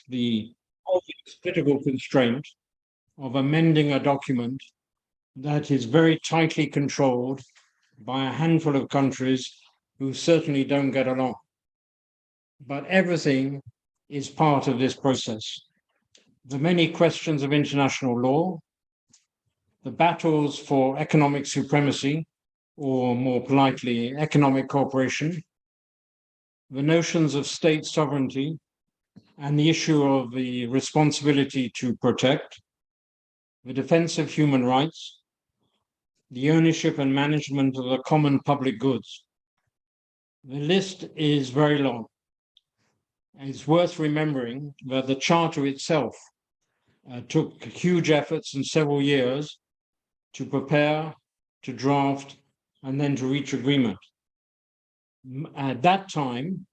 the obvious political constraint of amending a document that is very tightly controlled by a handful of countries who certainly don't get along. But everything is part of this process. The many questions of international law, the battles for economic supremacy, or more politely, economic cooperation, the notions of state sovereignty, and the issue of the responsibility to protect, the defense of human rights, the ownership and management of the common public goods. The list is very long. It's worth remembering that the Charter itself took huge efforts and several years to prepare, to draft, and then to reach agreement. At that time,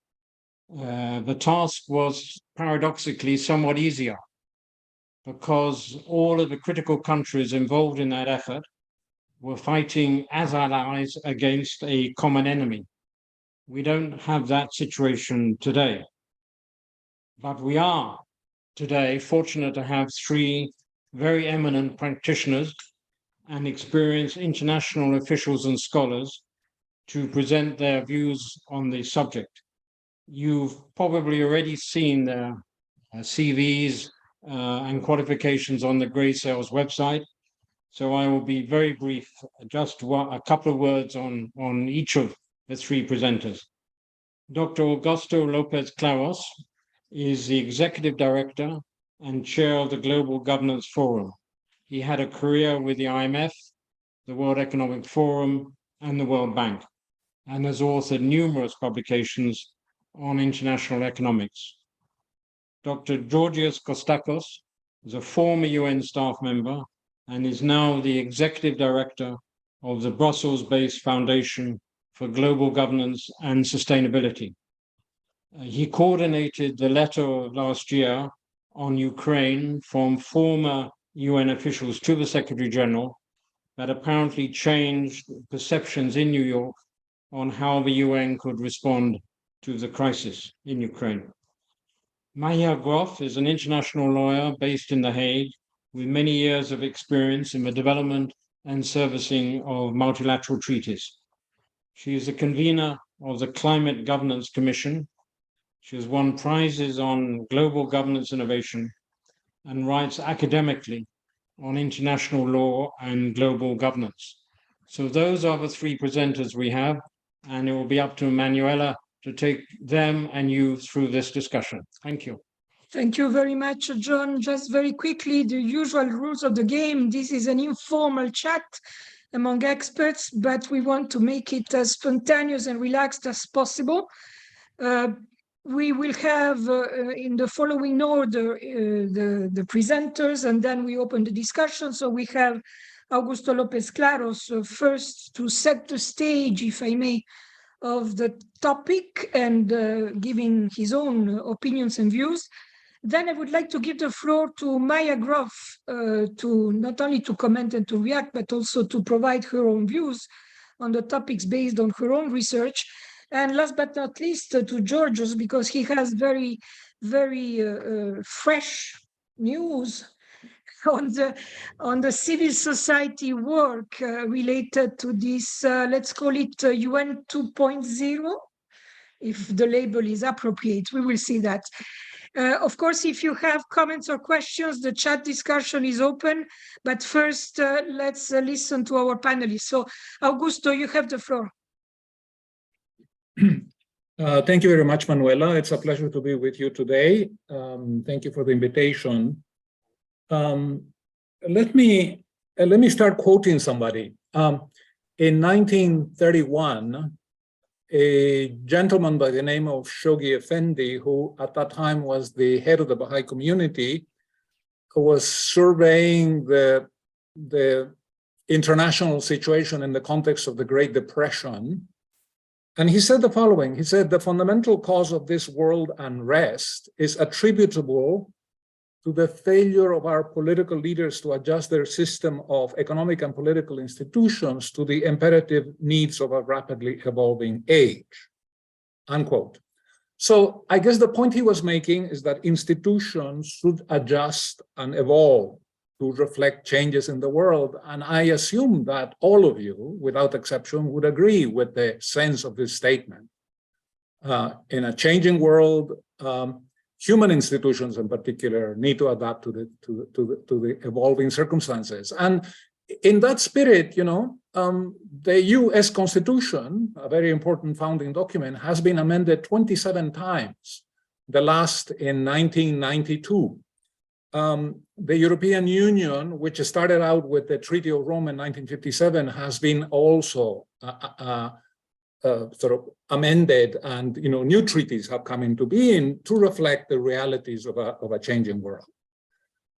the task was paradoxically somewhat easier because all of the critical countries involved in that effort were fighting as allies against a common enemy. We don't have that situation today. But we are today fortunate to have three very eminent practitioners and experienced international officials and scholars to present their views on the subject. You've probably already seen their CVs and qualifications on the Greytalk website. So I will be very brief, just a couple of words on each of the three presenters. Dr. Augusto Lopez-Claros is the Executive Director and Chair of the Global Governance Forum. He had a career with the IMF, the World Economic Forum, and the World Bank, and has authored numerous publications on international economics. Dr. Georgios Kostakos is a former UN staff member and is now the Executive Director of the Brussels-based Foundation for Global Governance and Sustainability. He coordinated the letter of last year on Ukraine from former UN officials to the Secretary General that apparently changed perceptions in New York on how the UN could respond to the crisis in Ukraine. Maya Grof is an international lawyer based in The Hague with many years of experience in the development and servicing of multilateral treaties. She is the convener of the Climate Governance Commission. She has won prizes on global governance innovation and writes academically on international law and global governance. So those are the three presenters we have, and it will be up to Manuela to take them and you through this discussion. Thank you. Thank you very much, John. Just very quickly, the usual rules of the game. This is an informal chat among experts, but we want to make it as spontaneous and relaxed as possible. We will have in the following order the presenters, and then we open the discussion. So we have Augusto Lopez-Claros first to set the stage, if I may, of the topic and giving his own opinions and views. Then I would like to give the floor to Maya Grof to not only to comment and to react, but also to provide her own views on the topics based on her own research. And last but not least, to Georgios, because he has very, very fresh news on the civil society work related to this, let's call it UN 2.0, if the label is appropriate. We will see that. Of course, if you have comments or questions, the chat discussion is open. But first, let's listen to our panelists. So, Augusto, you have the floor. Thank you very much, Manuela. It's a pleasure to be with you today. Thank you for the invitation. Let me start quoting somebody. In 1931, a gentleman by the name of Shoghi Effendi, who at that time was the head of the Baha'i community, was surveying the international situation in the context of the Great Depression. And he said the following. He said, the fundamental cause of this world unrest is attributable to the failure of our political leaders to adjust their system of economic and political institutions to the imperative needs of a rapidly evolving age, unquote. So I guess the point he was making is that institutions should adjust and evolve to reflect changes in the world. And I assume that all of you, without exception, would agree with the sense of this statement. In a changing world, human institutions in particular need to adapt to the evolving circumstances. And in that spirit, the US Constitution, a very important founding document, has been amended 27 times, the last in 1992. The European Union, which started out with the Treaty of Rome in 1957, has been also sort of amended, and new treaties have come into being to reflect the realities of a changing world.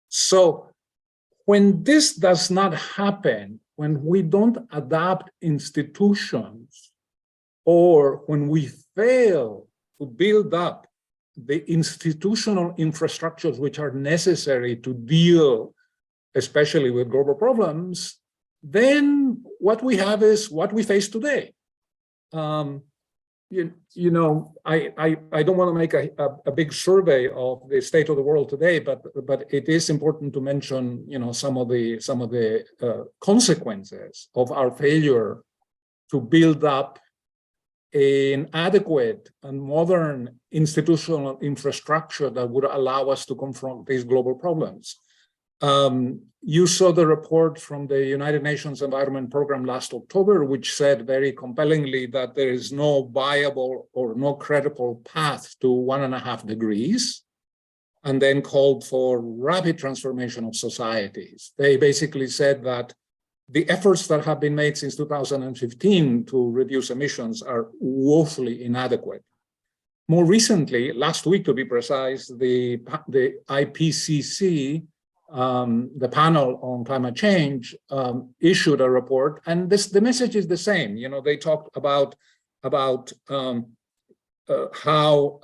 So when this does not happen, when we don't adapt institutions, or when we fail to build up the institutional infrastructures which are necessary to deal, especially with global problems, then what we have is what we face today. I don't want to make a big survey of the state of the world today, but it is important to mention, some of the consequences of our failure to build up an adequate and modern institutional infrastructure that would allow us to confront these global problems. You saw the report from the United Nations Environment Program last October, which said very compellingly that there is no viable or no credible path to 1.5 degrees, and then called for rapid transformation of societies. They basically said that the efforts that have been made since 2015 to reduce emissions are woefully inadequate. More recently, last week to be precise, the IPCC, the panel on climate change, issued a report, and the message is the same. They talked about how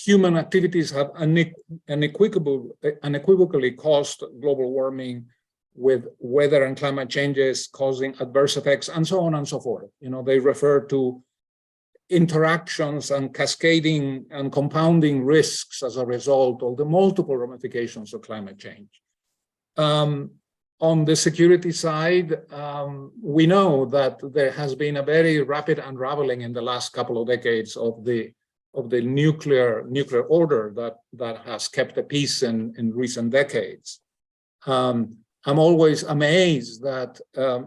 human activities have unequivocally caused global warming, with weather and climate changes causing adverse effects, and so on and so forth. They refer to interactions and cascading and compounding risks as a result of the multiple ramifications of climate change. On the security side, we know that there has been a very rapid unraveling in the last couple of decades of the nuclear order that has kept the peace in recent decades. I'm always amazed that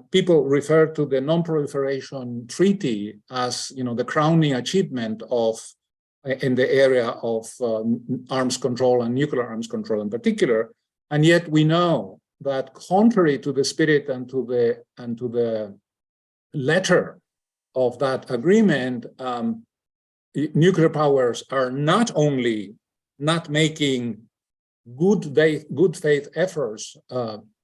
people refer to the Non-Proliferation Treaty as, the crowning achievement in the area of arms control and nuclear arms control in particular, and yet we know that contrary to the spirit and to the letter of that agreement, nuclear powers are not only not making good faith efforts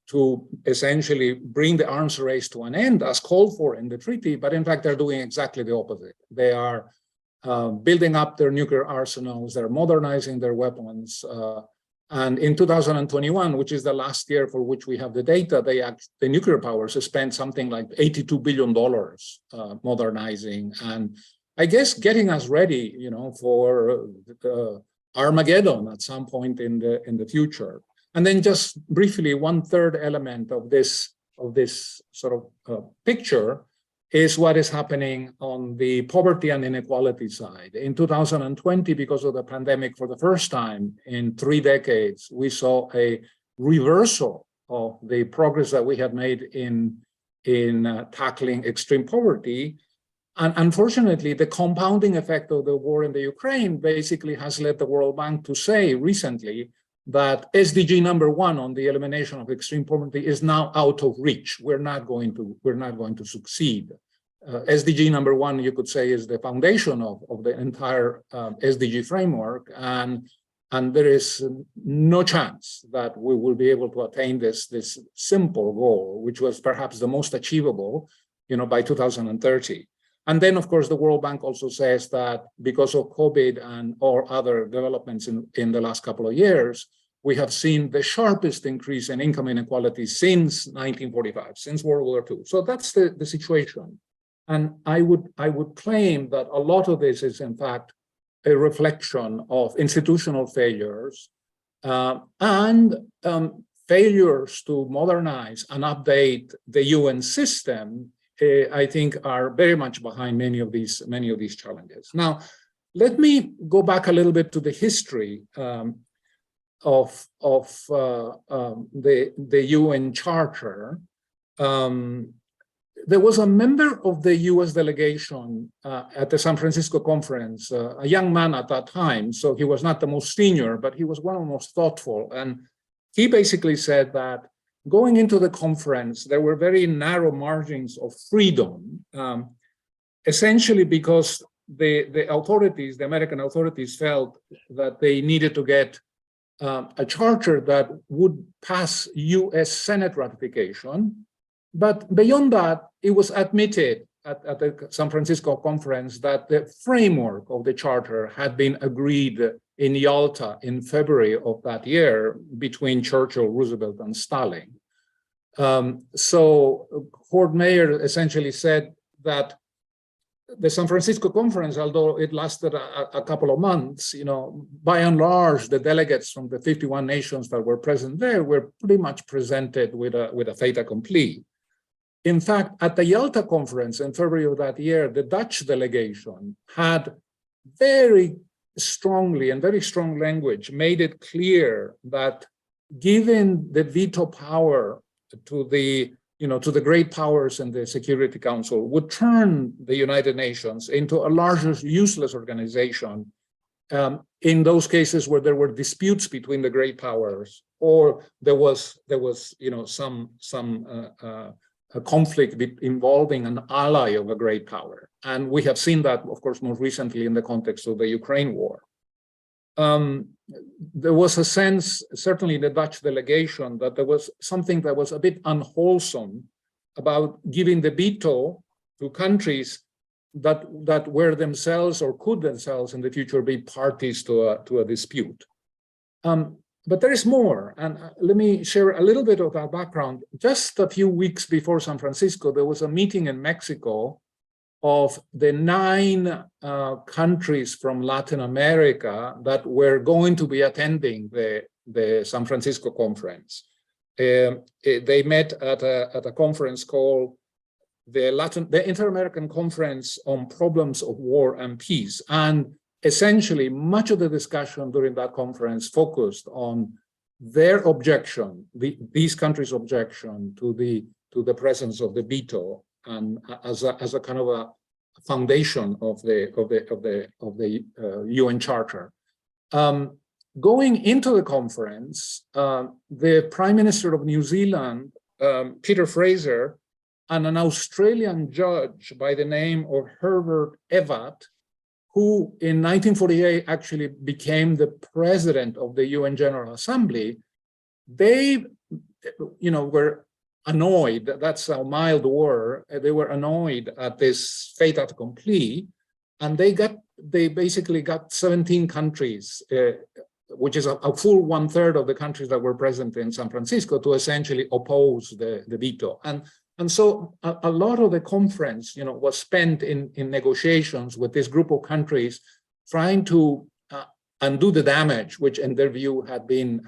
to essentially bring the arms race to an end as called for in the treaty, but in fact, they're doing exactly the opposite. They are building up their nuclear arsenals, they're modernizing their weapons. And in 2021, which is the last year for which we have the data, the nuclear powers spent something like $82 billion modernizing, and I guess getting us ready, for Armageddon at some point in the future. And then just briefly, one third element of this sort of picture is what is happening on the poverty and inequality side. In 2020, because of the pandemic, for the first time in 3 decades, we saw a reversal of the progress that we had made in tackling extreme poverty. And unfortunately, the compounding effect of the war in the Ukraine basically has led the World Bank to say recently that SDG number 1 on the elimination of extreme poverty is now out of reach. We're not going to succeed. SDG number 1, you could say, is the foundation of the entire SDG framework, and there is no chance that we will be able to attain this simple goal, which was perhaps the most achievable, by 2030. And then, of course, the World Bank also says that because of COVID and or other developments in the last couple of years, we have seen the sharpest increase in income inequality since 1945, since World War II. So that's the situation. And I would claim that a lot of this is, in fact, a reflection of institutional failures and failures to modernize and update the UN system, I think, are very much behind many of these challenges. Now, let me go back a little bit to the history of the UN Charter. There was a member of the US delegation at the San Francisco conference, a young man at that time, so he was not the most senior, but he was one of the most thoughtful. And he basically said that going into the conference, there were very narrow margins of freedom, essentially because the authorities, the American authorities, felt that they needed to get a charter that would pass US Senate ratification. But beyond that, it was admitted at the San Francisco conference that the framework of the charter had been agreed in Yalta in February of that year between Churchill, Roosevelt, and Stalin. So Fort Mayor essentially said that the San Francisco conference, although it lasted a couple of months, by and large, the delegates from the 51 nations that were present there were pretty much presented with a fait accompli. In fact, at the Yalta conference in February of that year, the Dutch delegation had very strongly and very strong language made it clear that given the veto power to the great powers in the Security Council would turn the United Nations into a larger useless organization in those cases where there were disputes between the great powers, or there was a conflict involving an ally of a great power. And we have seen that, of course, most recently in the context of the Ukraine war. There was a sense, certainly in the Dutch delegation, that there was something that was a bit unwholesome about giving the veto to countries that were themselves or could themselves in the future be parties to a dispute. But there is more, and let me share a little bit of that background. Just a few weeks before San Francisco, there was a meeting in Mexico of the 9 countries from Latin America that were going to be attending the San Francisco conference. They met at a conference called the Inter-American Conference on Problems of War and Peace. And essentially, much of the discussion during that conference focused on their objection, these countries' objection to the presence of the veto, and as a kind of a foundation of the UN Charter. Going into the conference, the Prime Minister of New Zealand, Peter Fraser, and an Australian judge by the name of Herbert Evatt, who in 1948 actually became the president of the UN General Assembly, they were annoyed, that's a mild word, they were annoyed at this fait accompli, and they basically got 17 countries, which is a full 1/3 of the countries that were present in San Francisco, to essentially oppose the veto. And so a lot of the conference, was spent in negotiations with this group of countries, trying to undo the damage, which in their view had been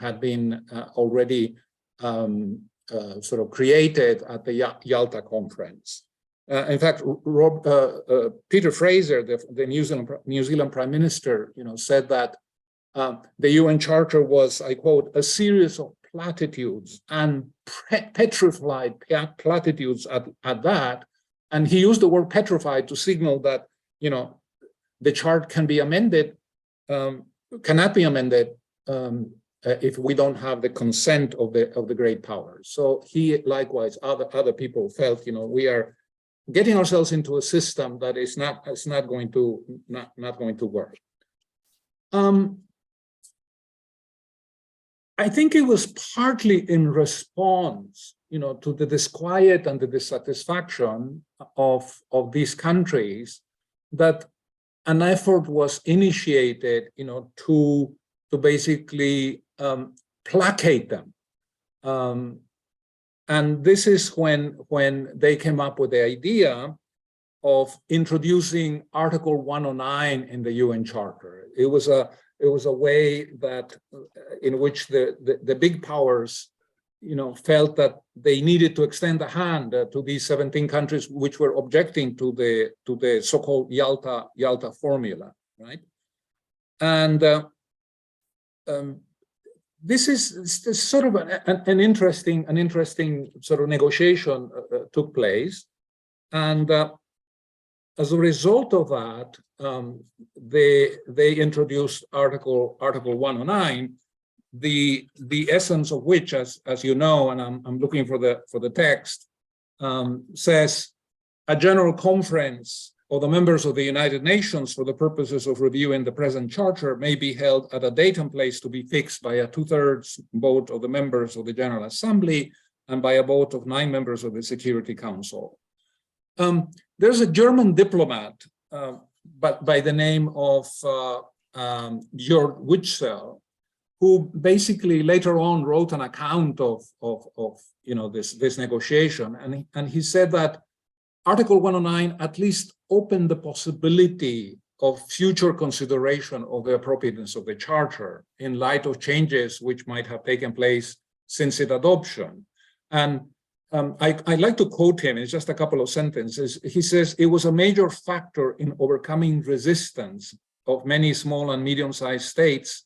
already sort of created at the Yalta conference. In fact, Peter Fraser, the New Zealand Prime Minister, said that the UN Charter was, I quote, a series of platitudes and petrified platitudes at that. And he used the word petrified to signal that, the chart can be amended, cannot be amended if we don't have the consent of the great powers. So he, likewise, other people felt, we are getting ourselves into a system that is not going to work. I think it was partly in response, to the disquiet and the dissatisfaction of these countries that an effort was initiated, to basically placate them. And this is when they came up with the idea of introducing Article 109 in the UN Charter. It was a way that in which the big powers, felt that they needed to extend a hand to these 17 countries which were objecting to the so-called Yalta formula, right? And this is sort of an interesting sort of negotiation took place, and as a result of that, they introduced Article 109, the essence of which, as you know, and I'm looking for the text, says a general conference of the members of the United Nations for the purposes of reviewing the present charter may be held at a date and place to be fixed by a 2/3 vote of the members of the General Assembly and by a vote of 9 members of the Security Council. There's a German diplomat, but by the name of Georg Witzel, who basically later on wrote an account of this negotiation, and he said that Article 109 at least opened the possibility of future consideration of the appropriateness of the Charter in light of changes which might have taken place since its adoption. And I'd like to quote him, it's just a couple of sentences. He says, "It was a major factor in overcoming resistance of many small and medium-sized states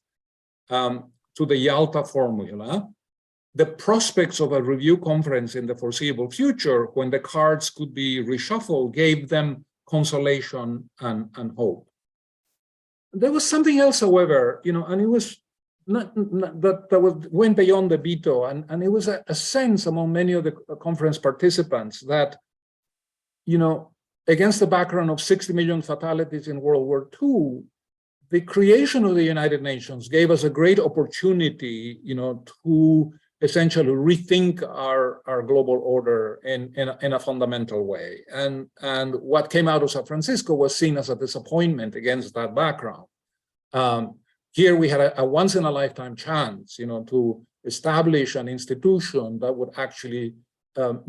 to the Yalta formula. The prospects of a review conference in the foreseeable future, when the cards could be reshuffled, gave them consolation and hope." There was something else, however, and it was that went beyond the veto, and it was a sense among many of the conference participants that, against the background of 60 million fatalities in World War II, the creation of the United Nations gave us a great opportunity, to essentially rethink our global order in a fundamental way. And what came out of San Francisco was seen as a disappointment against that background. Here we had a once-in-a-lifetime chance, to establish an institution that would actually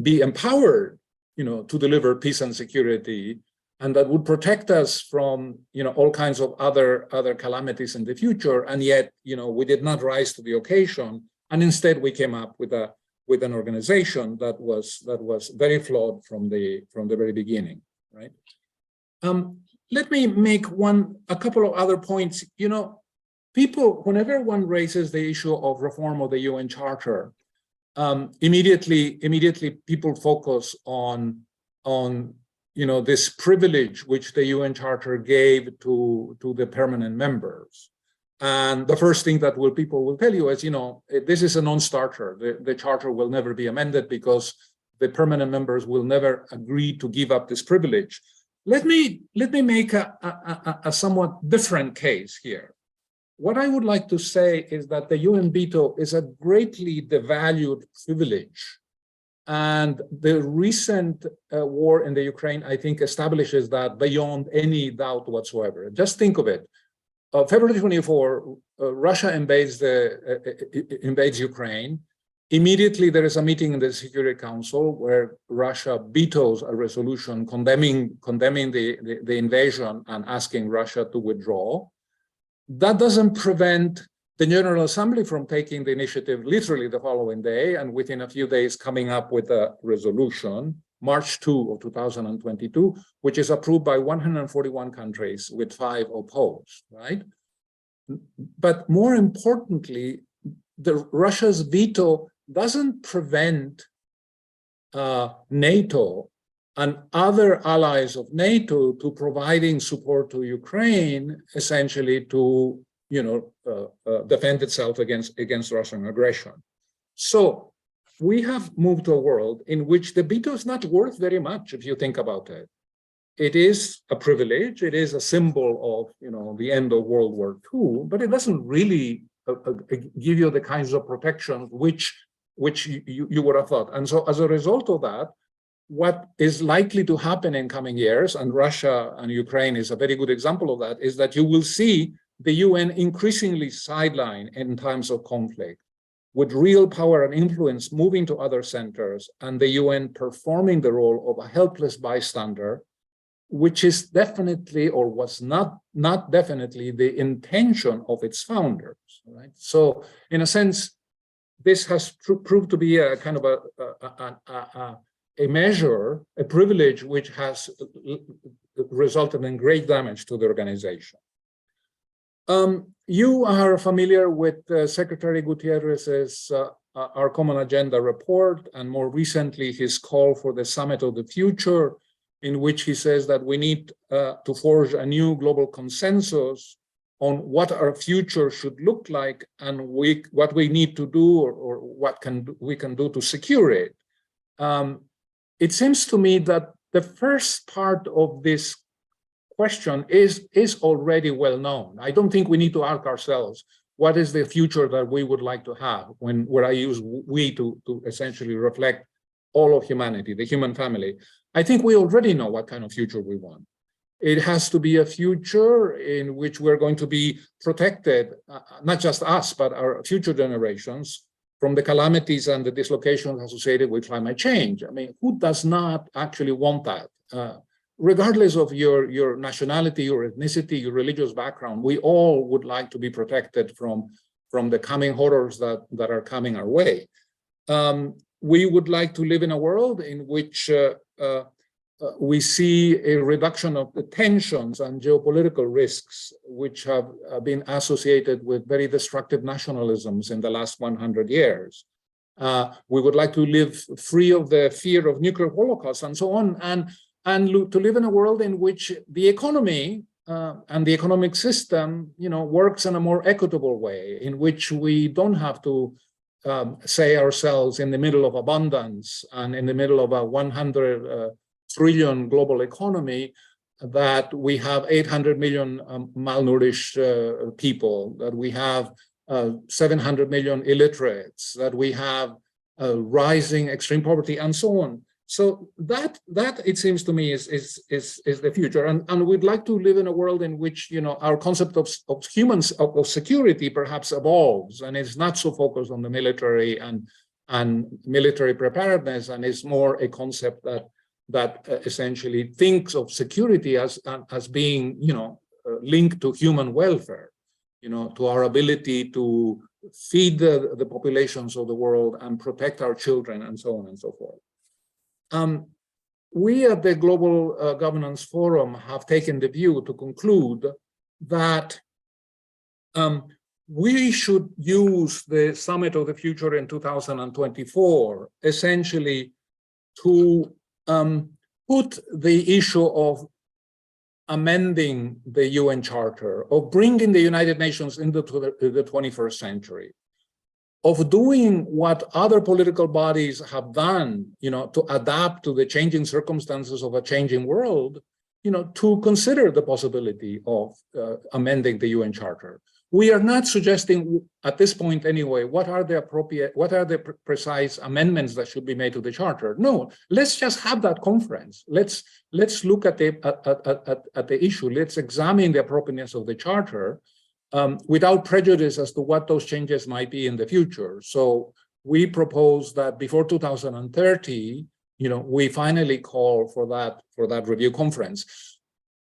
be empowered, to deliver peace and security, and that would protect us from, all kinds of other calamities in the future. And yet, we did not rise to the occasion, and instead we came up with an organization that was very flawed from the very beginning, right? Let me make a couple of other points. People, whenever one raises the issue of reform of the UN Charter, immediately people focus on this privilege which the UN Charter gave to the permanent members. And the first thing that people will tell you is, this is a non-starter. The Charter will never be amended because the permanent members will never agree to give up this privilege. Let me make a somewhat different case here. What I would like to say is that the UN veto is a greatly devalued privilege. And the recent war in the Ukraine, I think, establishes that beyond any doubt whatsoever. Just think of it. February 24, Russia invades Ukraine. Immediately, there is a meeting in the Security Council where Russia vetoes a resolution condemning the invasion and asking Russia to withdraw. That doesn't prevent the General Assembly from taking the initiative literally the following day, and within a few days coming up with a resolution, March 2 of 2022, which is approved by 141 countries with 5 opposed, right? But more importantly, Russia's veto doesn't prevent NATO and other allies of NATO to providing support to Ukraine, essentially to defend itself against Russian aggression. So we have moved to a world in which the veto is not worth very much if you think about it. It is a privilege. It is a symbol of the end of World War II, but it doesn't really give you the kinds of protections which you would have thought. And so as a result of that, what is likely to happen in coming years, and Russia and Ukraine is a very good example of that, is that you will see the UN increasingly sidelined in times of conflict, with real power and influence moving to other centers, and the UN performing the role of a helpless bystander, which is definitely, or was not definitely, the intention of its founders, right? So in a sense, this has proved to be a kind of a measure, a privilege, which has resulted in great damage to the organization. You are familiar with Secretary Gutierrez's Our Common Agenda report, and more recently his call for the Summit of the Future, in which he says that we need to forge a new global consensus on what our future should look like and what we need to do, or what we can do to secure it. It seems to me that the first part of this question is already well known. I don't think we need to ask ourselves, what is the future that we would like to have, where I use we to essentially reflect all of humanity, the human family. I think we already know what kind of future we want. It has to be a future in which we're going to be protected, not just us, but our future generations, from the calamities and the dislocations associated with climate change. I mean, who does not actually want that? Regardless of your nationality, your ethnicity, your religious background, we all would like to be protected from the coming horrors that are coming our way. We would like to live in a world in which we see a reduction of the tensions and geopolitical risks which have been associated with very destructive nationalisms in the last 100 years. We would like to live free of the fear of nuclear holocaust and so on, and to live in a world in which the economy and the economic system, works in a more equitable way, in which we don't have to say ourselves in the middle of abundance and in the middle of a 100 trillion global economy, that we have 800 million malnourished people, that we have 700 million illiterates, that we have rising extreme poverty, and so on. So that it seems to me is the future, and we'd like to live in a world in which our concept of security perhaps evolves, and is not so focused on the military and military preparedness, and is more a concept that essentially thinks of security as being linked to human welfare, to our ability to feed the populations of the world and protect our children, and so on and so forth. We at the Global Governance Forum have taken the view to conclude that we should use the Summit of the Future in 2024 essentially to put the issue of amending the UN Charter, of bringing the United Nations into the 21st century, of doing what other political bodies have done, to adapt to the changing circumstances of a changing world, to consider the possibility of amending the UN Charter. We are not suggesting at this point anyway, what are the precise amendments that should be made to the Charter. No, let's just have that conference. Let's look at the issue. Let's examine the appropriateness of the Charter without prejudice as to what those changes might be in the future. So we propose that before 2030, we finally call for that review conference.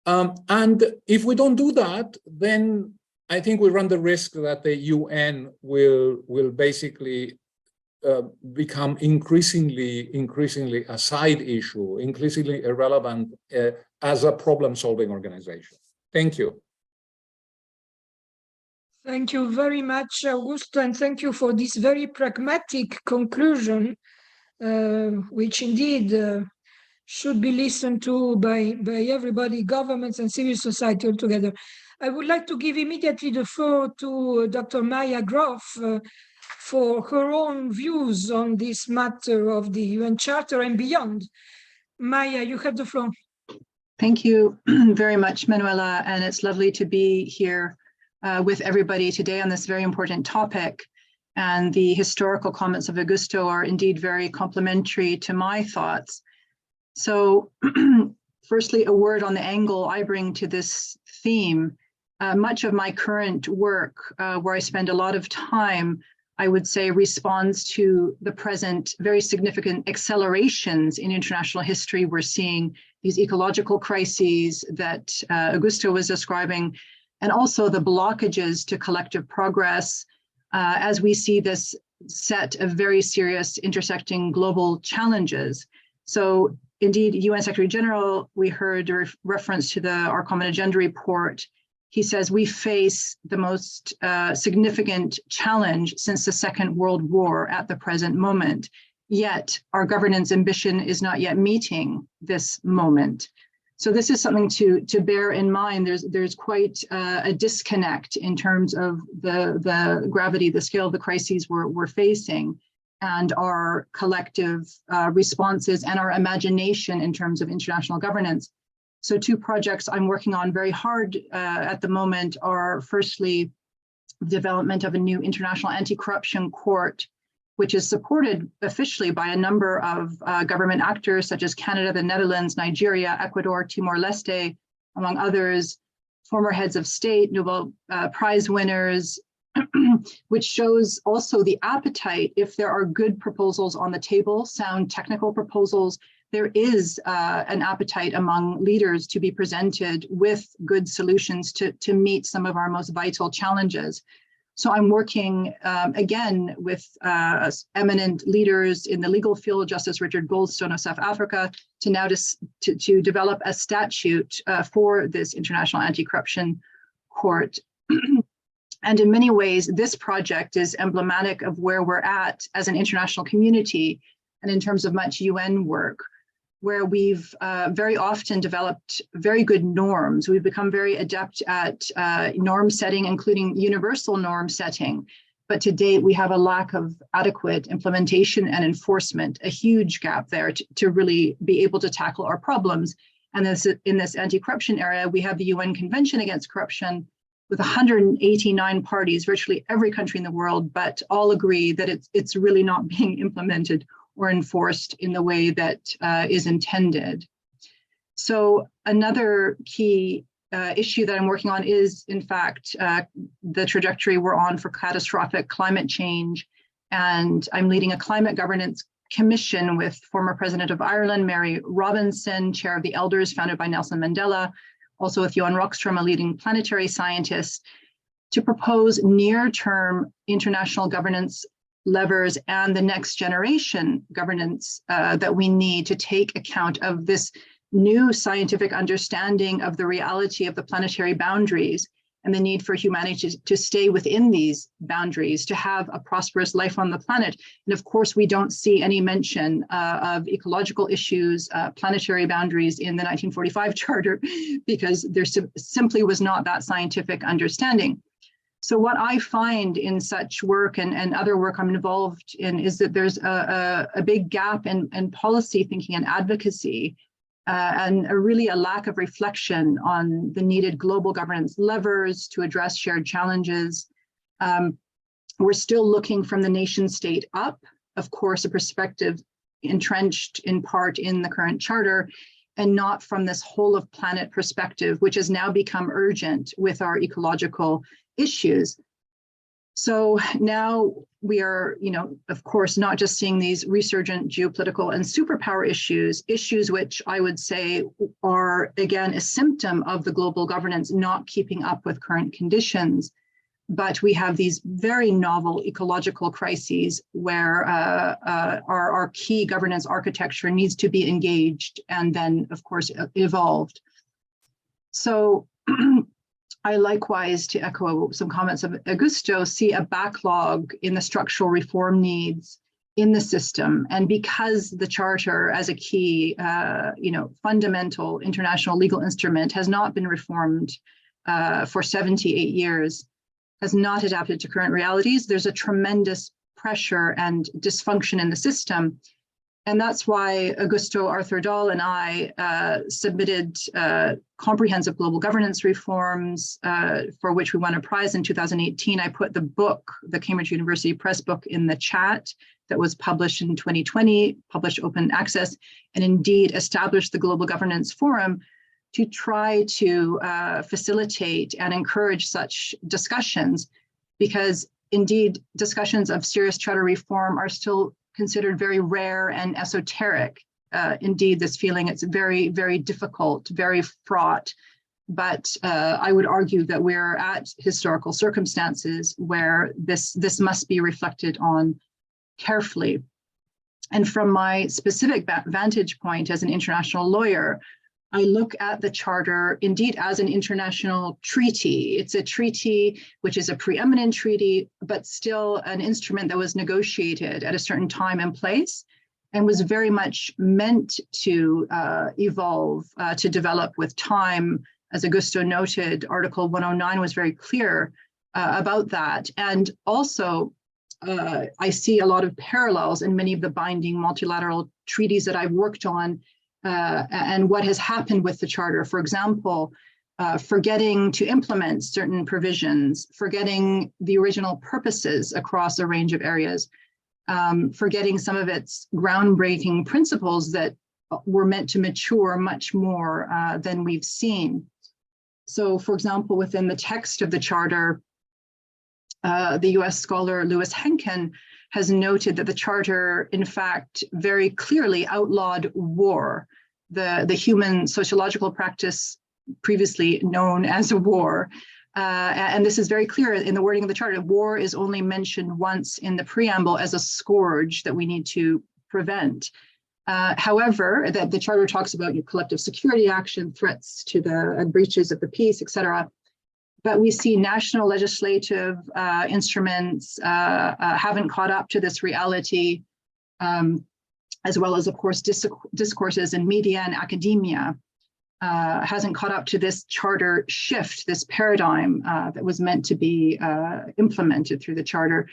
And if we don't do that, then I think we run the risk that the UN will basically become increasingly a side issue, increasingly irrelevant as a problem-solving organization. Thank you. Thank you very much, Augusto, and thank you for this very pragmatic conclusion, which indeed should be listened to by everybody, governments and civil society altogether. I would like to give immediately the floor to Dr. Maya Groff for her own views on this matter of the UN Charter and beyond. Maya, you have the floor. Thank you very much, Manuela, and it's lovely to be here with everybody today on this very important topic. And the historical comments of Augusto are indeed very complementary to my thoughts. So firstly, a word on the angle I bring to this theme. Much of my current work, where I spend a lot of time, I would say, responds to the present very significant accelerations in international history. We're seeing these ecological crises that Augusto was describing, and also the blockages to collective progress as we see this set of very serious intersecting global challenges. So indeed, UN Secretary General, we heard a reference to our Common Agenda report. He says we face the most significant challenge since the Second World War at the present moment, yet our governance ambition is not yet meeting this moment. So this is something to bear in mind. There's quite a disconnect in terms of the gravity, the scale of the crises we're facing, and our collective responses and our imagination in terms of international governance. So two projects I'm working on very hard at the moment are, firstly, development of a new international anti-corruption court, which is supported officially by a number of government actors such as Canada, the Netherlands, Nigeria, Ecuador, Timor-Leste, among others, former heads of state, Nobel Prize winners, which shows also the appetite. If there are good proposals on the table, sound technical proposals, there is an appetite among leaders to be presented with good solutions to meet some of our most vital challenges. So I'm working again with eminent leaders in the legal field, Justice Richard Goldstone of South Africa, to develop a statute for this international anti-corruption court. And in many ways, this project is emblematic of where we're at as an international community, and in terms of much UN work, where we've very often developed very good norms. We've become very adept at norm setting, including universal norm setting. But to date, we have a lack of adequate implementation and enforcement, a huge gap there to really be able to tackle our problems. And in this anti-corruption area, we have the UN Convention Against Corruption with 189 parties, virtually every country in the world, but all agree that it's really not being implemented or enforced in the way that is intended. So another key issue that I'm working on is, in fact, the trajectory we're on for catastrophic climate change. And I'm leading a climate governance commission with former President of Ireland, Mary Robinson, chair of the Elders, founded by Nelson Mandela, also with Johan Rockström, a leading planetary scientist, to propose near-term international governance levers and the next generation governance that we need to take account of this new scientific understanding of the reality of the planetary boundaries and the need for humanity to stay within these boundaries, to have a prosperous life on the planet. And of course, we don't see any mention of ecological issues, planetary boundaries in the 1945 Charter, because there simply was not that scientific understanding. So what I find in such work and other work I'm involved in is that there's a big gap in policy thinking and advocacy, and really a lack of reflection on the needed global governance levers to address shared challenges. We're still looking from the nation state up, of course, a perspective entrenched in part in the current charter, and not from this whole of planet perspective, which has now become urgent with our ecological issues. So now we are, of course, not just seeing these resurgent geopolitical and superpower issues which I would say are, again, a symptom of the global governance not keeping up with current conditions. But we have these very novel ecological crises where our key governance architecture needs to be engaged and then, of course, evolved. So I likewise, to echo some comments of Augusto, see a backlog in the structural reform needs in the system. And because the Charter as a key, fundamental international legal instrument has not been reformed for 78 years, has not adapted to current realities, there's a tremendous pressure and dysfunction in the system. And that's why Augusto, Arthur Dahl, and I submitted comprehensive global governance reforms for which we won a prize in 2018. I put the book, the Cambridge University Press book, in the chat that was published in 2020, published open access, and indeed established the Global Governance Forum to try to facilitate and encourage such discussions, because indeed, discussions of serious charter reform are still considered very rare and esoteric. Indeed, this feeling, it's very, very difficult, very fraught. But I would argue that we're at historical circumstances where this must be reflected on carefully. And from my specific vantage point as an international lawyer, I look at the Charter indeed as an international treaty. It's a treaty which is a preeminent treaty, but still an instrument that was negotiated at a certain time and place, and was very much meant to evolve, to develop with time. As Augusto noted, Article 109 was very clear about that. And also, I see a lot of parallels in many of the binding multilateral treaties that I've worked on and what has happened with the Charter. For example, forgetting to implement certain provisions, forgetting the original purposes across a range of areas, forgetting some of its groundbreaking principles that were meant to mature much more than we've seen. So, for example, within the text of the Charter, the US scholar Lewis Henkin has noted that the Charter, in fact, very clearly outlawed war, the human sociological practice previously known as a war. And this is very clear in the wording of the Charter. War is only mentioned once in the preamble as a scourge that we need to prevent. However, that the Charter talks about collective security action, threats to the breaches of the peace, etc. But we see national legislative instruments haven't caught up to this reality, as well as, of course, discourses in media and academia hasn't caught up to this Charter shift, this paradigm that was meant to be implemented through the Charter.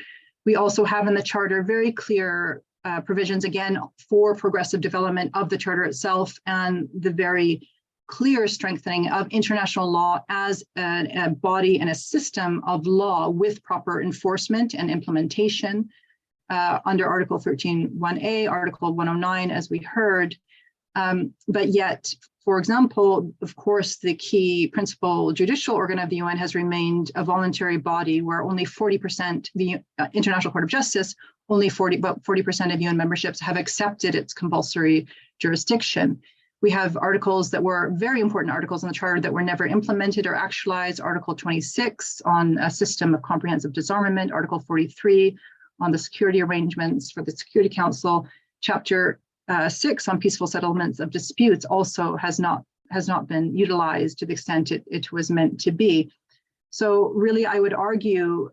We also have in the Charter very clear provisions, again, for progressive development of the Charter itself and the very clear strengthening of international law as a body and a system of law with proper enforcement and implementation under Article 13(1)(a), Article 109, as we heard. But yet, for example, of course, the key principal judicial organ of the UN has remained a voluntary body where only 40%, the International Court of Justice, about 40% of UN memberships have accepted its compulsory jurisdiction. We have articles that were very important articles in the Charter that were never implemented or actualized. Article 26 on a system of comprehensive disarmament, Article 43 on the security arrangements for the Security Council, Chapter 6 on peaceful settlements of disputes also has not been utilized to the extent it was meant to be. So really, I would argue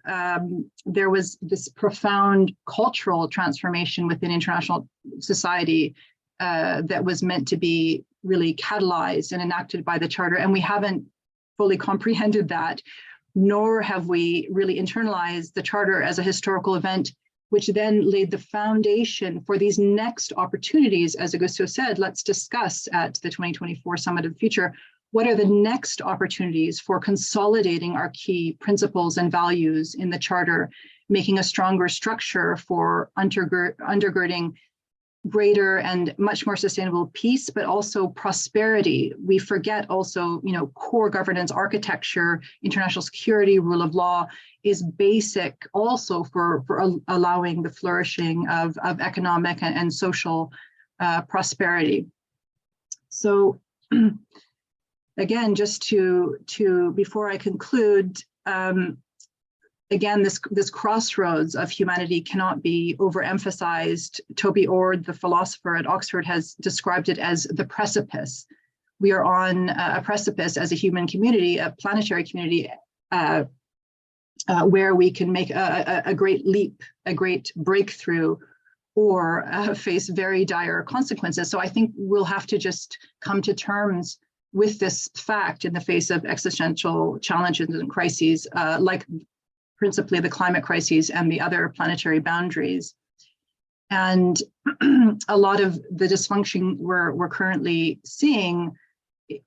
there was this profound cultural transformation within international society that was meant to be really catalyzed and enacted by the Charter, and we haven't fully comprehended that, nor have we really internalized the Charter as a historical event, which then laid the foundation for these next opportunities. As Augusto said, let's discuss at the 2024 Summit of the Future, what are the next opportunities for consolidating our key principles and values in the Charter, making a stronger structure for undergirding greater and much more sustainable peace, but also prosperity. We forget also, core governance architecture, international security, rule of law is basic also for allowing the flourishing of economic and social prosperity. So again, just to before I conclude, again, this crossroads of humanity cannot be overemphasized. Toby Ord, the philosopher at Oxford, has described it as the precipice. We are on a precipice as a human community, a planetary community, where we can make a great leap, a great breakthrough, or face very dire consequences. So I think we'll have to just come to terms with this fact in the face of existential challenges and crises, like principally the climate crises and the other planetary boundaries. And a lot of the dysfunction we're currently seeing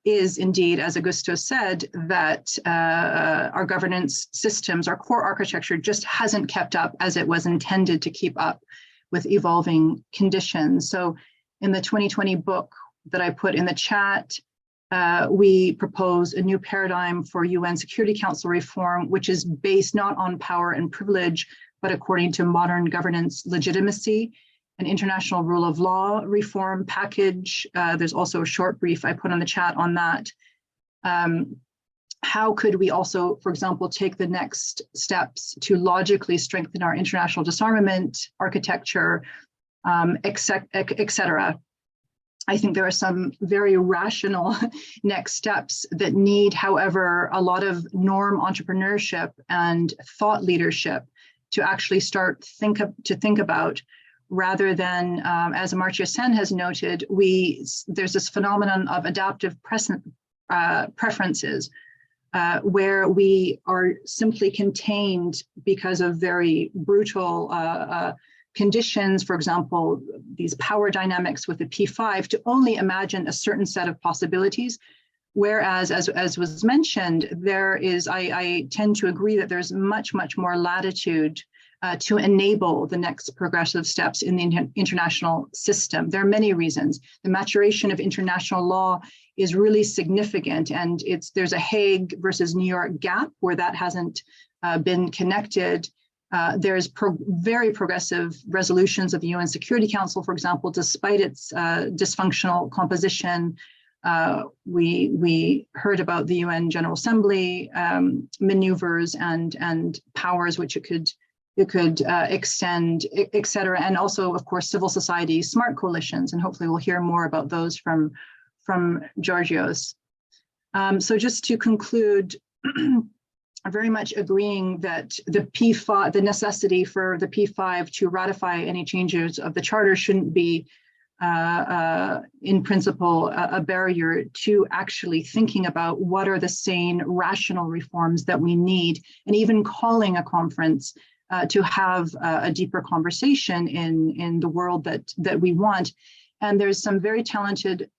is indeed, as Augusto said, that our governance systems, our core architecture just hasn't kept up as it was intended to keep up with evolving conditions. So in the 2020 book that I put in the chat, we propose a new paradigm for UN Security Council reform, which is based not on power and privilege, but according to modern governance legitimacy, an international rule of law reform package. There's also a short brief I put on the chat on that. How could we also, for example, take the next steps to logically strengthen our international disarmament architecture, et cetera. I think there are some very rational next steps that need, however, a lot of norm entrepreneurship and thought leadership to actually start to think about, rather than, as Amartya Sen has noted, there's this phenomenon of adaptive preferences, where we are simply contained because of very brutal conditions, for example, these power dynamics with the P5, to only imagine a certain set of possibilities. Whereas, as was mentioned, there is, I tend to agree that there's much, much more latitude to enable the next progressive steps in the international system. There are many reasons. The maturation of international law is really significant, and there's a Hague versus New York gap where that hasn't been connected. There's very progressive resolutions of the UN Security Council, for example, despite its dysfunctional composition. We heard about the UN General Assembly maneuvers and powers which it could extend, et cetera, and also, of course, civil society smart coalitions, and hopefully we'll hear more about those from Georgios. So just to conclude, very much agreeing that the necessity for the P5 to ratify any changes of the charter shouldn't be, in principle, a barrier to actually thinking about what are the sane, rational reforms that we need, and even calling a conference to have a deeper conversation in the world that we want. And there's some very talented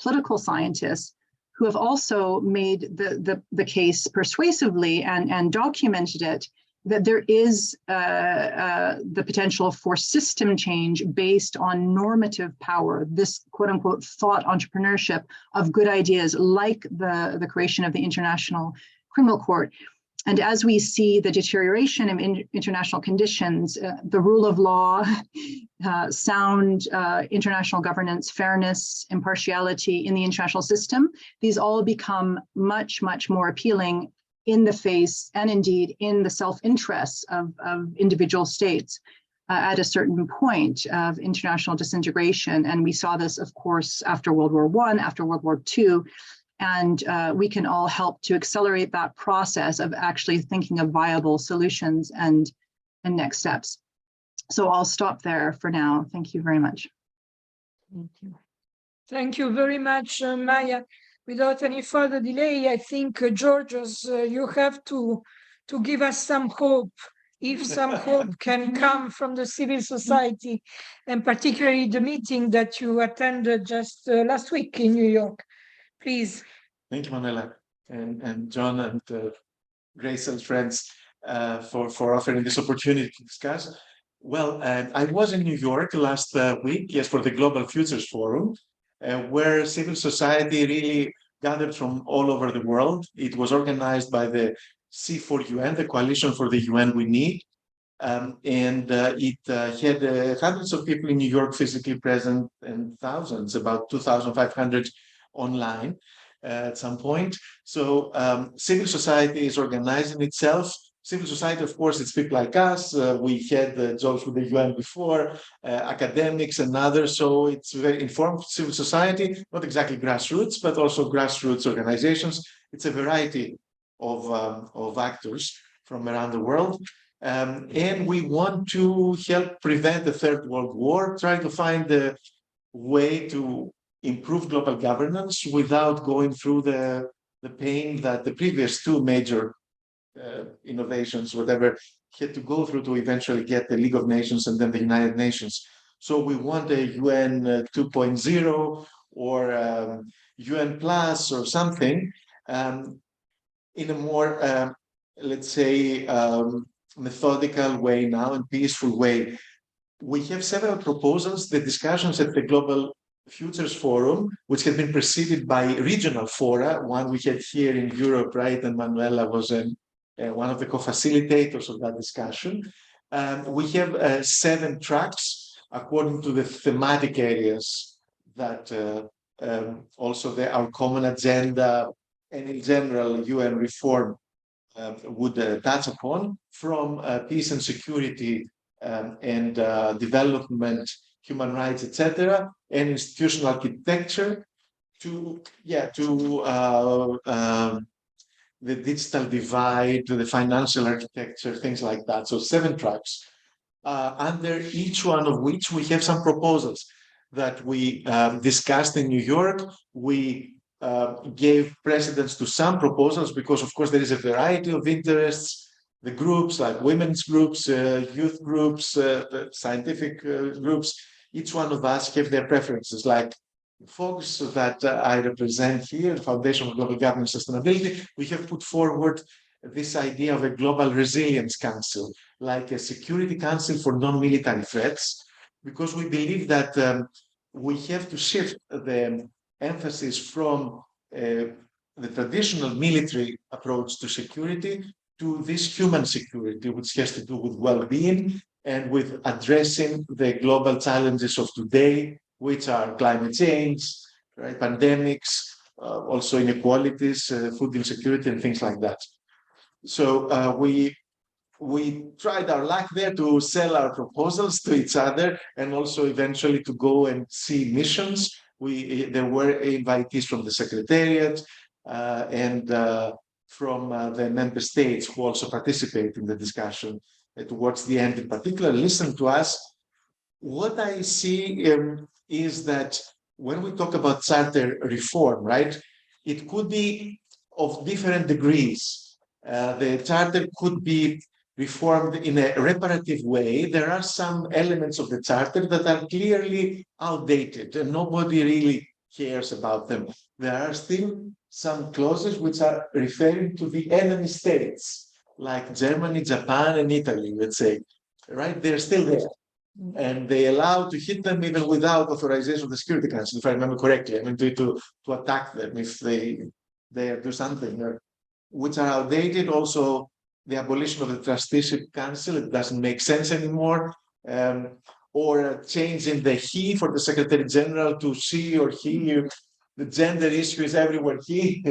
political scientists who have also made the case persuasively and documented it, that there is the potential for system change based on normative power, this quote unquote thought entrepreneurship of good ideas, like the creation of the International Criminal Court. And as we see the deterioration of international conditions, the rule of law, sound international governance, fairness, impartiality in the international system, these all become much, much more appealing in the face and indeed in the self-interests of individual states at a certain point of international disintegration. And we saw this, of course, after World War I, after World War II. And we can all help to accelerate that process of actually thinking of viable solutions and next steps. So I'll stop there for now. Thank you very much. Thank you. Thank you very much, Maya. Without any further delay, I think, Georgios, you have to give us some hope, if some hope can come from the civil society, and particularly the meeting that you attended just last week in New York. Please. Thank you, Manuela, and John and Grace and friends for offering this opportunity to discuss. Well, I was in New York last week, yes, for the Global Futures Forum, where civil society really gathered from all over the world. It was organized by the C4UN, the Coalition for the UN We Need, and it had hundreds of people in New York physically present and thousands, about 2,500 online at some point. So civil society is organizing itself. Civil society, of course, it's people like us. We had jobs with the UN before, academics and others. So it's very informed civil society, not exactly grassroots, but also grassroots organizations. It's a variety of actors from around the world. And we want to help prevent the Third World War, try to find a way to improve global governance without going through the pain that the previous two major innovations, whatever, had to go through to eventually get the League of Nations and then the United Nations. So we want a UN 2.0 or UN Plus or something in a more, let's say, methodical way now and peaceful way. We have several proposals. The discussions at the Global Futures Forum, which had been preceded by regional fora, one we had here in Europe, right? And Manuela was one of the co-facilitators of that discussion. We have 7 tracks according to the thematic areas that also our common agenda and in general UN reform would touch upon, from peace and security and development, human rights, etc., and institutional architecture, to the digital divide, to the financial architecture, things like that. So 7 tracks, under each one of which we have some proposals that we discussed in New York. We gave precedence to some proposals because, of course, there is a variety of interests. The groups like women's groups, youth groups, scientific groups, each one of us have their preferences. Like folks that I represent here, the Foundation for Global Governance and Sustainability, we have put forward this idea of a global resilience council, like a security council for non-military threats, because we believe that we have to shift the emphasis from the traditional military approach to security to this human security, which has to do with well-being and with addressing the global challenges of today, which are climate change, right, pandemics, also inequalities, food insecurity, and things like that. So we tried our luck there to sell our proposals to each other, and also eventually to go and see missions. There were invitees from the Secretariat and from the member states who also participate in the discussion towards the end in particular, listen to us. What I see is that when we talk about charter reform, right, it could be of different degrees. The charter could be reformed in a reparative way. There are some elements of the charter that are clearly outdated and nobody really cares about them. There are still some clauses which are referring to the enemy states, like Germany, Japan, and Italy, let's say, right? They're still there. And they allow to hit them even without authorization of the Security Council, if I remember correctly. I mean, to attack them if they do something, which are outdated. Also, the abolition of the Trusteeship Council, it doesn't make sense anymore. Or a change in the he for the Secretary General to she or he. The gender issue is everywhere he.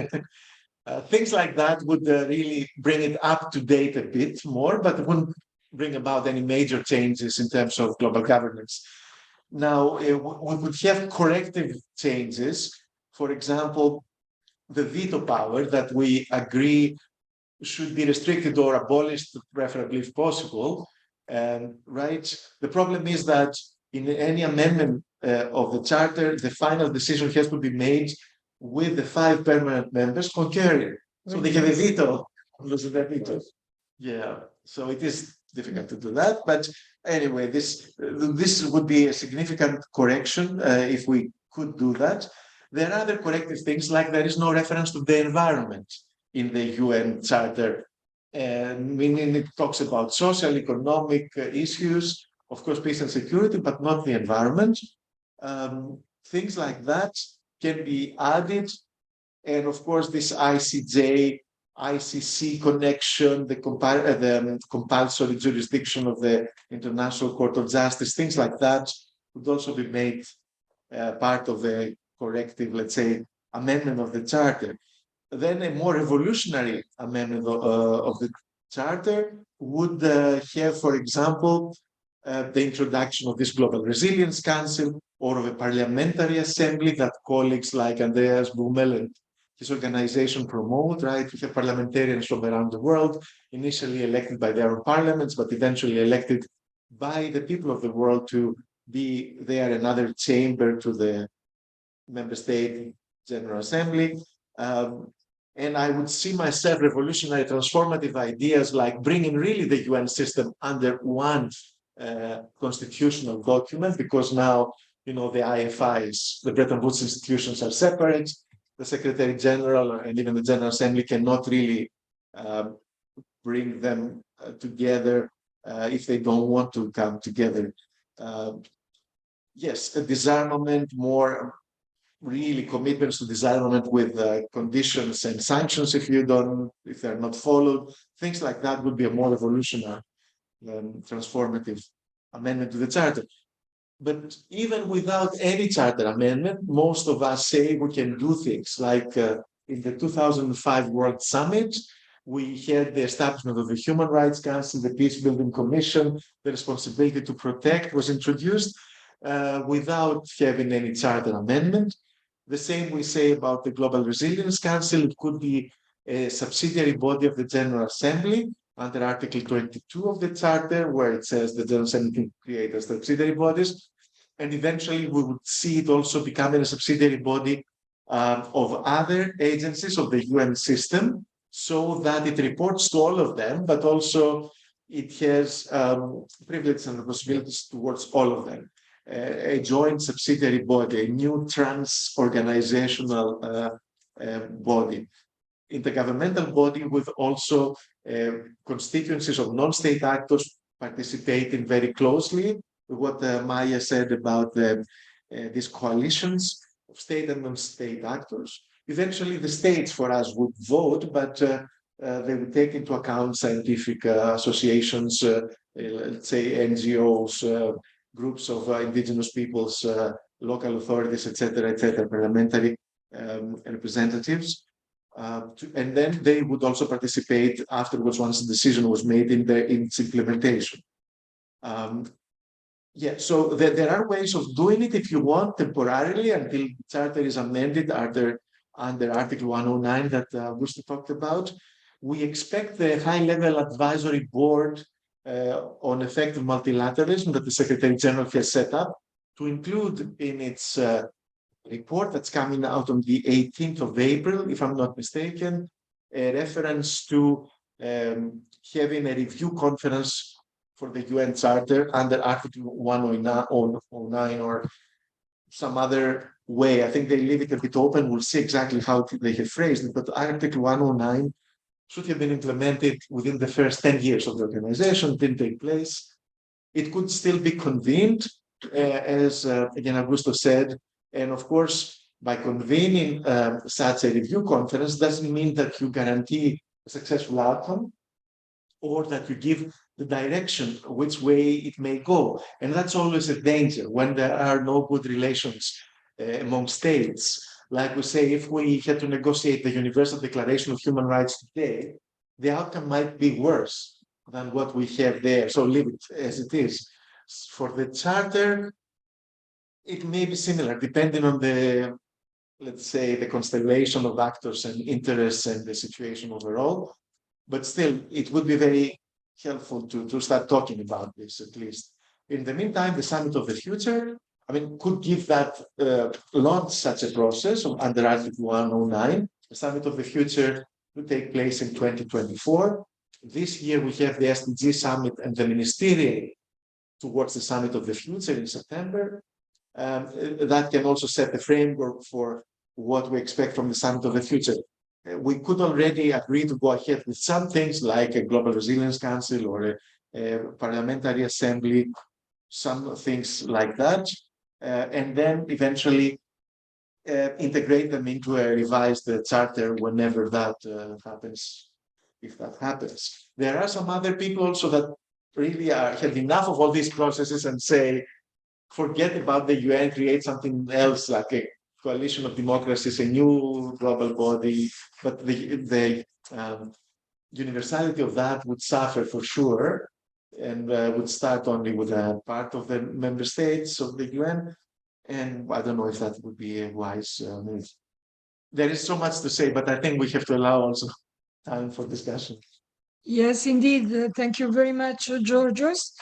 Things like that would really bring it up to date a bit more, but it wouldn't bring about any major changes in terms of global governance. Now, we would have corrective changes. For example, the veto power that we agree should be restricted or abolished, preferably if possible. Right? The problem is that in any amendment of the charter, the final decision has to be made with the 5 permanent members concurring. So they have a veto, losing their veto. Yeah, so it is difficult to do that. But anyway, this would be a significant correction if we could do that. There are other corrective things, like there is no reference to the environment in the UN Charter. Meaning it talks about social, economic issues, of course, peace and security, but not the environment. Things like that can be added. And of course, this ICJ, ICC connection, the compulsory jurisdiction of the International Court of Justice, things like that would also be made part of the corrective, let's say, amendment of the Charter. Then a more revolutionary amendment of the Charter would have, for example, the introduction of this Global Resilience Council, or of a parliamentary assembly that colleagues like Andreas Bummel and his organization promote, right? We have parliamentarians from around the world, initially elected by their own parliaments, but eventually elected by the people of the world to be there, another chamber to the member state General Assembly. And I would see myself revolutionary, transformative ideas like bringing really the UN system under one constitutional document, because now, you know, the IFIs, the Bretton Woods institutions, are separate. The Secretary General and even the General Assembly cannot really bring them together if they don't want to come together. yes, a disarmament, more really commitments to disarmament with conditions and sanctions if they're not followed. Things like that would be a more revolutionary, transformative amendment to the Charter. But even without any Charter amendment, most of us say we can do things like in the 2005 World Summit, we had the establishment of the Human Rights Council, the Peace Building Commission, the responsibility to protect was introduced without having any Charter amendment. The same we say about the Global Resilience Council. It could be a subsidiary body of the General Assembly under Article 22 of the Charter, where it says the General Assembly can create as subsidiary bodies. And eventually we would see it also becoming a subsidiary body of other agencies of the UN system, so that it reports to all of them, but also it has privileges and responsibilities towards all of them. A joint subsidiary body, a new trans-organizational body, intergovernmental body with also constituencies of non-state actors participating very closely with what Maya said about these coalitions of state and non-state actors. Eventually, the states for us would vote, but they would take into account scientific associations, let's say NGOs, groups of indigenous peoples, local authorities, etc., parliamentary representatives. And then they would also participate afterwards once the decision was made in its implementation. Yeah, so there are ways of doing it if you want temporarily until the Charter is amended under Article 109 that Augusto talked about. We expect the high-level advisory board on effective multilateralism that the Secretary General has set up to include in its report that's coming out on the 18th of April, if I'm not mistaken, a reference to having a review conference for the UN Charter under Article 109 or some other way. I think they leave it a bit open. We'll see exactly how they have phrased it, but Article 109 should have been implemented within the first 10 years of the organization, didn't take place. It could still be convened, as again Augusto said, and of course, by convening such a review conference doesn't mean that you guarantee a successful outcome or that you give the direction which way it may go. And that's always a danger when there are no good relations among states. Like we say, if we had to negotiate the Universal Declaration of Human Rights today, the outcome might be worse than what we have there. So leave it as it is. For the Charter, it may be similar, depending on the, let's say, the constellation of actors and interests and the situation overall. But still, it would be very helpful to start talking about this, at least. In the meantime, the Summit of the Future, I mean, could give that, launch such a process under Article 109. The Summit of the Future will take place in 2024. This year, we have the SDG Summit and the Ministerial towards the Summit of the Future in September. That can also set the framework for what we expect from the Summit of the Future. We could already agree to go ahead with some things like a Global Resilience Council or a Parliamentary Assembly, some things like that, and then eventually integrate them into a revised charter whenever that happens, if that happens. There are some other people also that really have enough of all these processes and say, forget about the UN, create something else like a coalition of democracies, a new global body, but the universality of that would suffer for sure, and would start only with a part of the member states of the UN. And I don't know if that would be a wise move. There is so much to say, but I think we have to allow also time for discussion. Yes, indeed. Thank you very much, Georgios.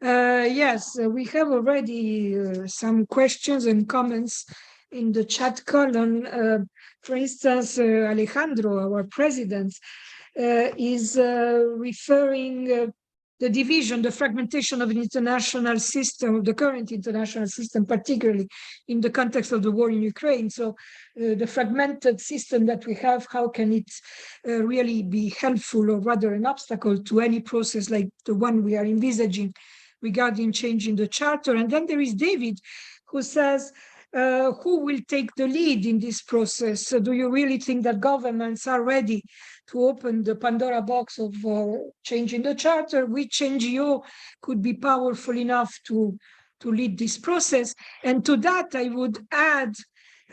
Yes, we have already some questions and comments in the chat column. For instance, Alejandro, our president, is referring the division, the fragmentation of an international system, the current international system, particularly in the context of the war in Ukraine. So the fragmented system that we have, how can it really be helpful or rather an obstacle to any process like the one we are envisaging regarding changing the charter. And then there is David, who says, who will take the lead in this process? So do you really think that governments are ready to open the Pandora box of changing the charter? Which NGO could be powerful enough to lead this process? And to that, I would add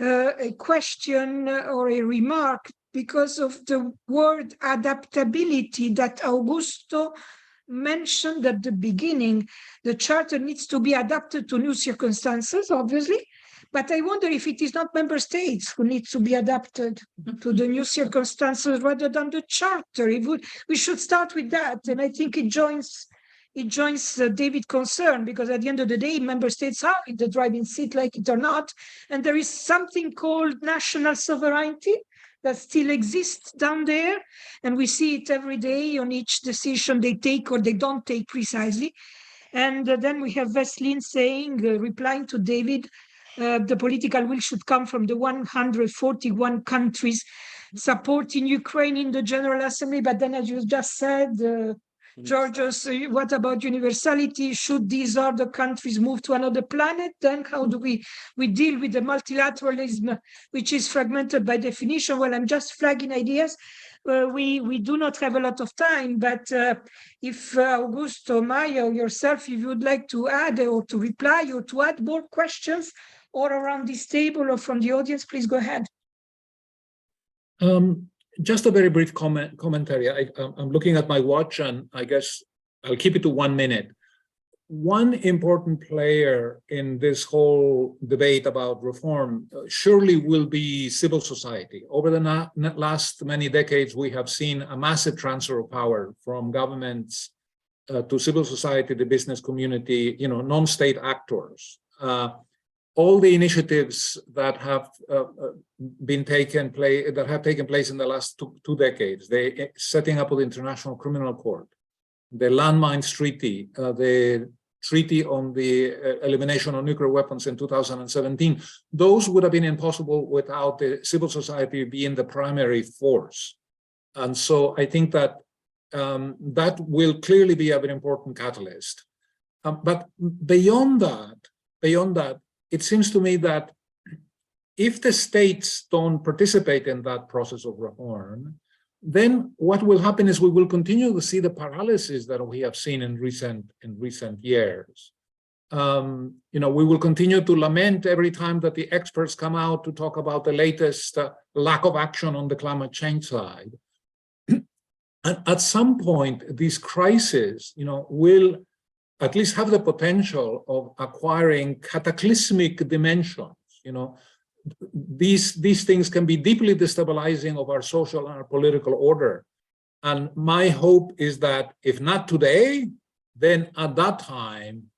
a question or a remark because of the word adaptability that Augusto mentioned at the beginning. The charter needs to be adapted to new circumstances, obviously, but I wonder if it is not member states who need to be adapted to the new circumstances rather than the charter. We should start with that, and I think it joins David's concern, because at the end of the day, member states are in the driving seat, like it or not, and there is something called national sovereignty that still exists down there, and we see it every day on each decision they take or they don't take precisely. And then we have Veselin saying, replying to David, the political will should come from the 141 countries supporting Ukraine in the General Assembly. But then, as you just said, Georgios, what about universality? Should these other countries move to another planet? Then how do we deal with the multilateralism, which is fragmented by definition? Well, I'm just flagging ideas. We do not have a lot of time, but if Augusto, Maya, or yourself, if you would like to add or to reply or to add more questions or around this table or from the audience, please go ahead. Just a very brief commentary. I'm looking at my watch, and I guess I'll keep it to 1 minute. One important player in this whole debate about reform surely will be civil society. Over the last many decades, we have seen a massive transfer of power from governments to civil society, the business community, non-state actors. All the initiatives that have taken place in the last two decades, the setting up of the International Criminal Court, the Landmines Treaty, the Treaty on the Elimination of Nuclear Weapons in 2017, those would have been impossible without the civil society being the primary force. And so I think that that will clearly be a very important catalyst. But beyond that, it seems to me that if the states don't participate in that process of reform, then what will happen is we will continue to see the paralysis that we have seen in recent years. We will continue to lament every time that the experts come out to talk about the latest lack of action on the climate change side. And at some point, these crises, will at least have the potential of acquiring cataclysmic dimensions. These things can be deeply destabilizing of our social and our political order. And my hope is that if not today, then at that time,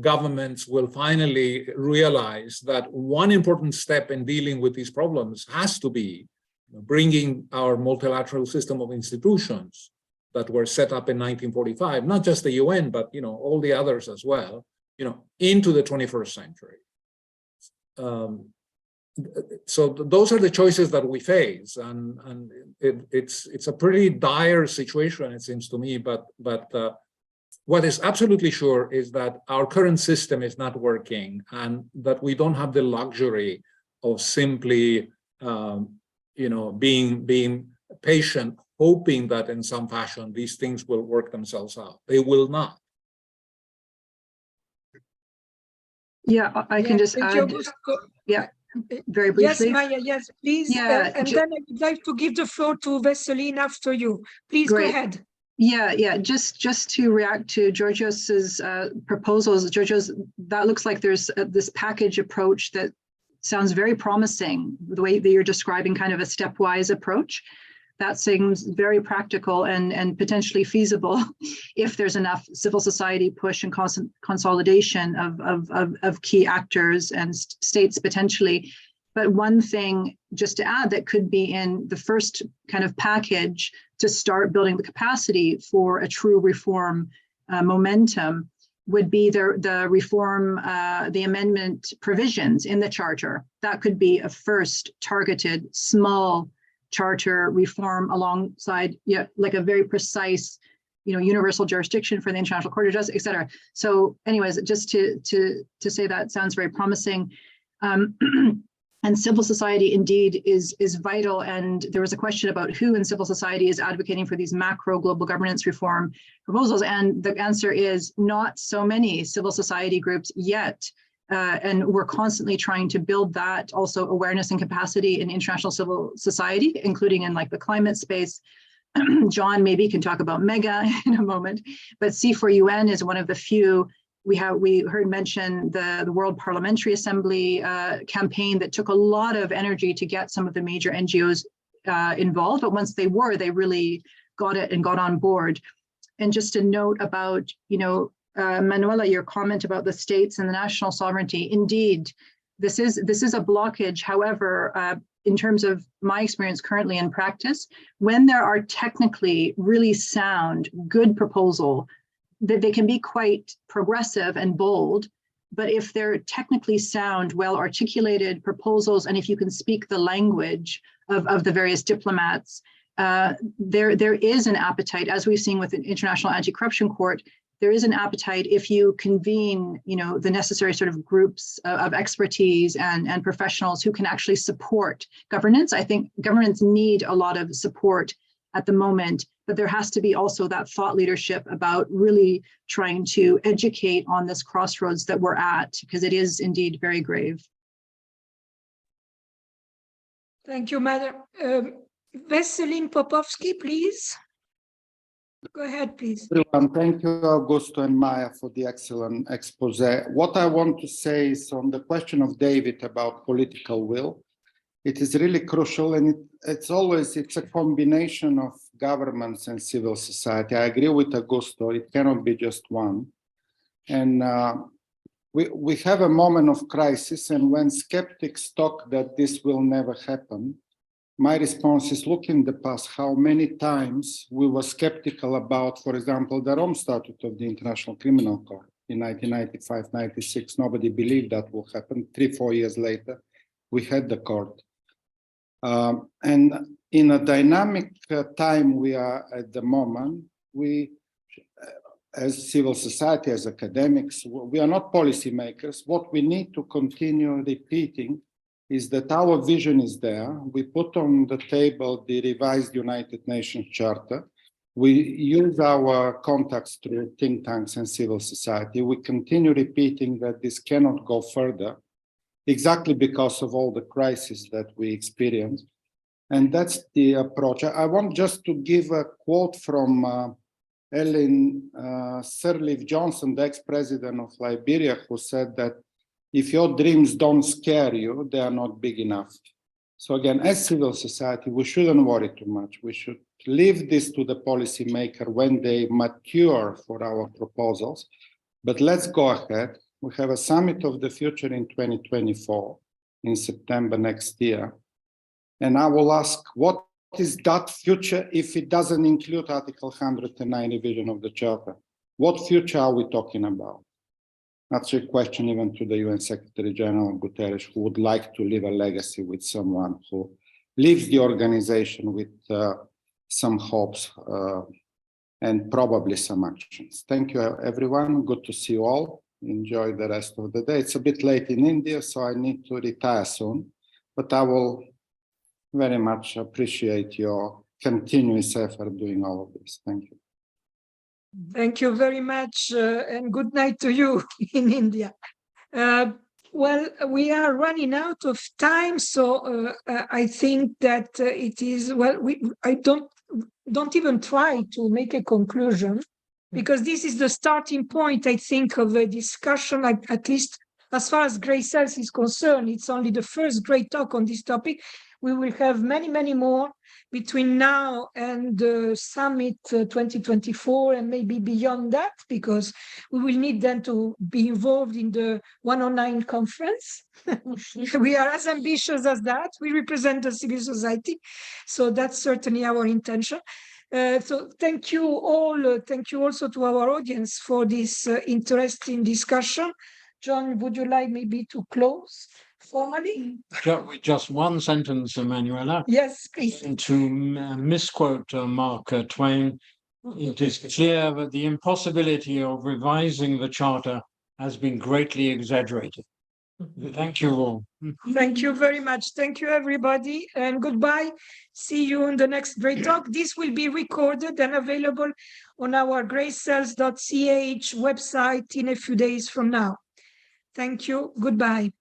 governments will finally realize that one important step in dealing with these problems has to be bringing our multilateral system of institutions that were set up in 1945, not just the UN, but all the others as well, into the 21st century. So those are the choices that we face, and it's a pretty dire situation, it seems to me. But what is absolutely sure is that our current system is not working, and that we don't have the luxury of simply, being patient, hoping that in some fashion these things will work themselves out. They will not. Yeah, I can just add. Yeah, very briefly. Yes, Maya, yes, please. Yeah, and then I would like to give the floor to Veselin after you. Please go ahead. Yeah. Just to react to Georgios's proposals, Georgios, that looks like there's this package approach that sounds very promising. The way that you're describing kind of a stepwise approach. That seems very practical and potentially feasible if there's enough civil society push and consolidation of key actors and states potentially. But one thing just to add that could be in the first kind of package to start building the capacity for a true reform momentum would be the reform, the amendment provisions in the charter. That could be a first targeted small charter reform alongside, like a very precise universal jurisdiction for the International Court of Justice, et cetera. So anyways, just to say that sounds very promising. And civil society indeed is vital. And there was a question about who in civil society is advocating for these macro global governance reform proposals. And the answer is not so many civil society groups yet. And we're constantly trying to build that also awareness and capacity in international civil society, including in like the climate space. John maybe can talk about MEGA in a moment, but C4UN is one of the few. We heard mention the World Parliamentary Assembly campaign that took a lot of energy to get some of the major NGOs involved, but once they really got it and got on board. And just a note about, Manuela, your comment about the states and the national sovereignty. Indeed, this is a blockage. However, in terms of my experience currently in practice, when there are technically really sound, good proposal, that they can be quite progressive and bold, but if they're technically sound, well-articulated proposals, and if you can speak the language of the various diplomats, there is an appetite, as we've seen with the International Anti-Corruption Court, there is an appetite if you convene, the necessary sort of groups of expertise and professionals who can actually support governance. I think governments need a lot of support at the moment, but there has to be also that thought leadership about really trying to educate on this crossroads that we're at, because it is indeed very grave. Thank you, Madam. Veselin Popovsky, please. Go ahead, please. Everyone, thank you, Augusto and Maya, for the excellent expose. What I want to say is on the question of David about political will. It is really crucial, and it's a combination of governments and civil society. I agree with Augusto, it cannot be just one. And we have a moment of crisis, and when skeptics talk that this will never happen, my response is look in the past how many times we were skeptical about, for example, the Rome Statute of the International Criminal Court in 1995-96. Nobody believed that will happen. 3-4 years later, we had the court. And in a dynamic time we are at the moment, we, as civil society, as academics, we are not policymakers. What we need to continue repeating is that our vision is there. We put on the table the revised United Nations Charter. We use our contacts through think tanks and civil society. We continue repeating that this cannot go further, exactly because of all the crises that we experience. And that's the approach. I want just to give a quote from Ellen Sirleaf Johnson, the ex-president of Liberia, who said that if your dreams don't scare you, they are not big enough. So again, as civil society, we shouldn't worry too much. We should leave this to the policymaker when they mature for our proposals. But let's go ahead. We have a summit of the future in 2024, in September next year. And I will ask, what is that future if it doesn't include Article 109 revision of the Charter? What future are we talking about? That's a question even to the UN Secretary General Guterres, who would like to leave a legacy with someone who leaves the organization with some hopes and probably some actions. Thank you, everyone. Good to see you all. Enjoy the rest of the day. It's a bit late in India, so I need to retire soon, but I will very much appreciate your continuous effort doing all of this. Thank you. Thank you very much, and good night to you in India. Well, we are running out of time, so I think that it is, well, I don't even try to make a conclusion, because this is the starting point, I think, of a discussion, like, at least as far as Greycells is concerned. It's only the first Greytalk on this topic. We will have many, many more between now and the summit 2024, and maybe beyond that, because we will need then to be involved in the 109 conference. We are as ambitious as that. We represent the civil society. So that's certainly our intention. So thank you all. Thank you also to our audience for this interesting discussion. John, would you like maybe to close formally? Just one sentence, Emanuela. Yes, please. To misquote Mark Twain, it is clear that the impossibility of revising the charter has been greatly exaggerated. Thank you all. Thank you very much. Thank you, everybody, and goodbye. See you in the next Greytalk. This will be recorded and available on our greycells.ch website in a few days from now. Thank you. Goodbye.